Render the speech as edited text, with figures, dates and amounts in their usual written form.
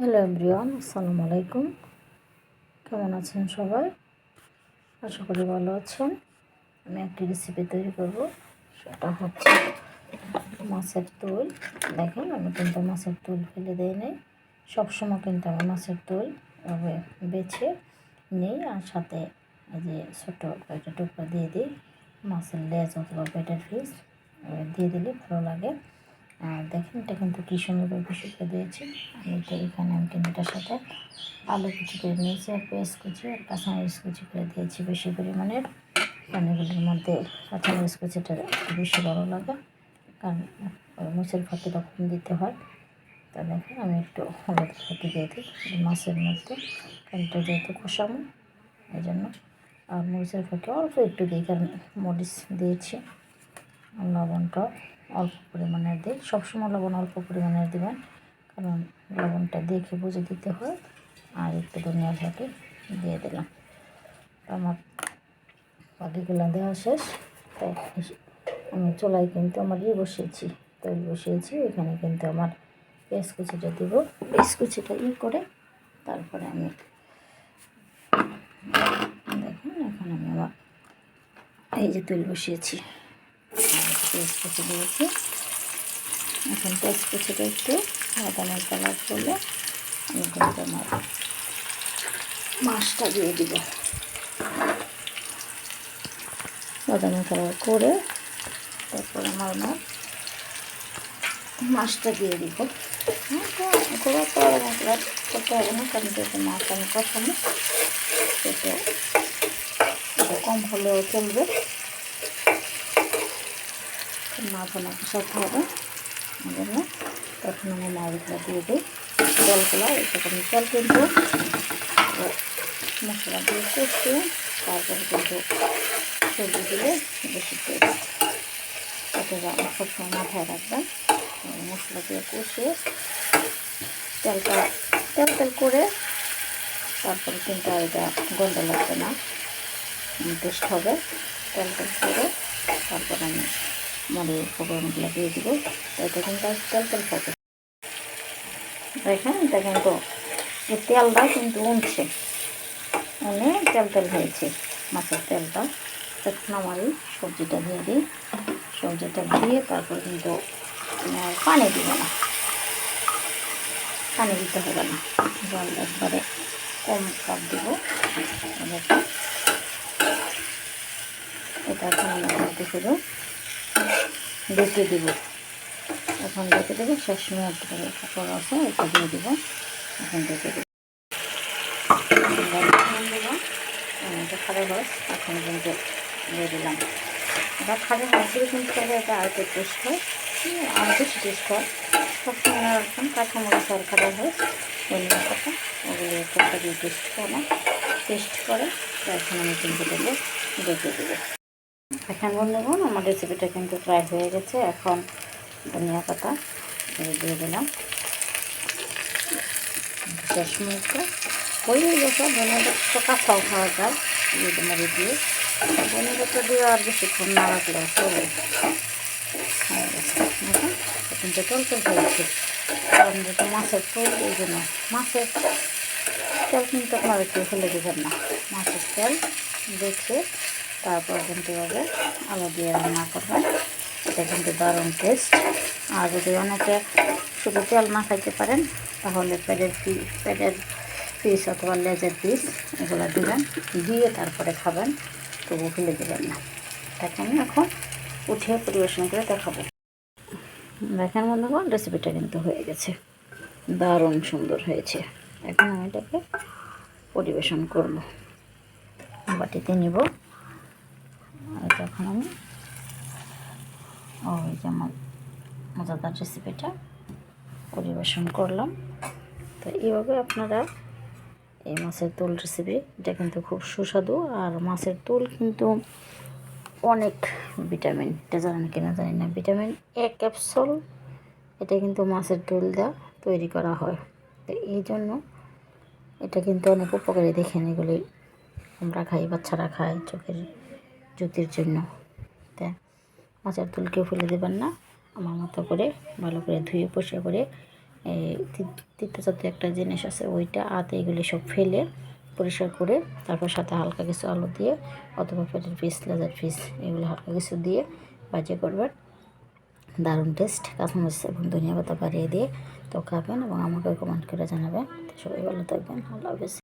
Hello everyone, আসসালামু আলাইকুম। কেমন আছেন সবাই? আশা করি ভালো আছেন। আমি একটি রেসিপি তৈরি করব, সেটা হচ্ছে মাছের তোল। দেখেন, আমি কিন্তু মাছের তোল ফেলে দিই নাই। সবসময় কিন্তু আমি মাছের তোল বেছে নিই, আর সাথে এই যে ছোটো একটা টুকরা দিয়ে দিই। মাছের লেজ অথবা পেটের পিস দিয়ে দিলে ভালো লাগে। আর দেখেন, এটা কিন্তু কী সুন্দরভাবে শুকিয়ে দিয়েছি। আমি কিন্তু এটার সাথে আলু কুচি করে নিয়েছি, আর পেঁয়াজ কুচি আর কাঁচামরিচ কুচি করে দিয়েছি বেশি পরিমাণের। কারণ এগুলির মধ্যে কাঁচামরিচ কুচিটা একটু বেশি ভালো লাগে, কারণ মুচের ফাঁকিটা কম দিতে হয়। তা দেখেন, আমি একটু হলুদ ফাঁকি দিয়ে দিই মাছের মধ্যে, কারণ এটা যেহেতু কষামো এই জন্য। আর মরিচের ফাঁকি অল্প একটু দিই, কারণ মরিচ দিয়েছি। লবণটা অল্প পরিমাণের দিই। সবসময় লবণ অল্প পরিমাণের দেবেন, কারণ লবণটা দেখে বুঝে দিতে হয়। আর একটু ধনিয়া ফাঁকি দিয়ে দিলাম। আমার বাকিগুলো দেওয়া শেষ। তাই আমি চুলায় কিন্তু আমার বসিয়েছি, তৈরি বসিয়েছি। এখানে কিন্তু আমার পেঁয়াজ কুচিটা দেবো। পেঁয়াজ কুচিটা করে তারপরে আমি দেখুন, এখন আমি আমার এই যে তৈরি বসিয়েছি, পেঁয়াজ কুচি দিয়েছি। এখন পেঁয়াজ কুচিটা একটু বাদামের কালার করলে আমি কিন্তু আমার মাছটা দিয়ে দিব। বাদামের কালার করে তারপর আমার মাছটা দিয়ে দিব। খুব একটা বাদামের কালার করতে হবে না, কারণ যেহেতু মাছ আমি কষানো, সেটা কম হলেও চলবে। মাছ আমার কষাতে হবে এই জন্য। তখন আমি মাছগুলো দিয়ে দিই, জলগুলো আমি জল কিন্তু মশলা দিয়ে কষিয়ে তারপরে কিন্তু সবজি দিলে বেশি টেস্ট। এটা সবসময় মাথায় রাখবেন। মশলা দিয়ে কষিয়ে তেল করে তারপরে কিন্তু আর এটা গন্ধ লাগবে না, টেস্ট হবে। তেল করে তারপর আমি মরিচ ফোড়নগুলো দিয়ে দিব। এটা কিন্তু তেল থাকে। দেখেন, এটা কিন্তু এই তেলটা কিন্তু উঠছে, অনেক তেল হয়েছে মাছের তেলটা। এখন আমার এই সবজিটা দিয়ে দিই। সবজিটা দিয়ে তারপর কিন্তু পানি দিব না, পানি দিতে হবে না, জল একবারে কম কাপ দিব। এটা এখন আমি শুধু ডেকে দিব। এখন ডেকে দেবো, শেষ মিনিট কাপড় আছে এটা দিয়ে দিব। এখন ডেকে দেবো। এটা খাবার রস এখন কিন্তু দিয়ে দিলাম। এটা খাবার রস দিয়ে কিন্তু এটা আর একটু টেস্ট হয়, আর বেশি টেস্ট হয়। সবসময় রাখবেন কাঁচামরিচ আর খাবার রস, ধনিয়া পাতা, ওগুলো একটা দিয়ে টেস্ট করে। তো এখন আমি কিন্তু দেবো, ডেকে দেবো। এখন বন্ধুগণ, আমার রেসিপিটা কিন্তু ফ্রাই হয়ে গেছে। এখন ধনিয়া পাতা দিয়ে দিলাম। শেষ মুহূর্তে হয়ে গেছে। ধনিয়া পাতা কাঁচাও খাওয়া যায় মরি দিয়ে। ধনিয়া পাতা দিয়ে আর বেশিক্ষণ না রাখলে চলে হয়ে গেছে। কিন্তু তেল হয়েছে, কারণ যেহেতু মাছের তেল, এই জন্য মাছের তেল কিন্তু আপনারা কেউ ফেলে দেবেন না। মাছের তেল দেখে তারপর কিন্তু এভাবে আলু দিয়ে রান্না করবেন। এটা কিন্তু দারুণ টেস্ট। আর যদি অনেকে শুধু তেল না খাইতে পারেন, তাহলে পেটের পিস অথবা লেজের পিস এগুলো দেবেন, দিয়ে তারপরে খাবেন, তবু ফেলে দেবেন না। তাকে আমি এখন উঠিয়ে পরিবেশন করে দেখাবো। দেখেন বন্ধুগণ, রেসিপিটা কিন্তু হয়ে গেছে, দারুণ সুন্দর হয়েছে। এখন আমি এটাকে পরিবেশন করব, বাটিতে নিব। আর তখন আমি ওই যে আমার মজাদার রেসিপিটা পরিবেশন করলাম। তো এইভাবে আপনারা এই মাছের তোল রেসিপি, এটা কিন্তু খুব সুস্বাদু। আর মাছের তোল কিন্তু অনেক ভিটামিন, এটা জানেন কিনা জানি না, ভিটামিন এ ক্যাপসুল এটা কিন্তু মাছের তোল দেওয়া তৈরি করা হয়। তো এই জন্য এটা কিন্তু অনেক উপকারী। দেখেন, এগুলি আমরা খাই, বাচ্চারা খায় চোখের জ্যোতির জন্য। তাই মাছের তোল কেউ ফেলে দেবেন না। আমার মতো করে ভালো করে ধুয়ে পরিষ্কার করে তিতা জাতীয় একটা জিনিস আছে ওইটা, আদা, এগুলি সব ফেলে পরিষ্কার করে তারপর সাথে হালকা কিছু আলু দিয়ে অথবা পেটের পিস, লেজার পিস, এগুলো হালকা কিছু দিয়ে ভাজি করবেন। দারুণ টেস্ট। কাঁচামরিচ এবং ধনিয়া পাতা বাড়িয়ে দিয়ে তো খাবেন এবং আমাকে কমেন্ট করে জানাবেন। সবাই ভালো থাকবেন। আল্লাহ হাফেজ।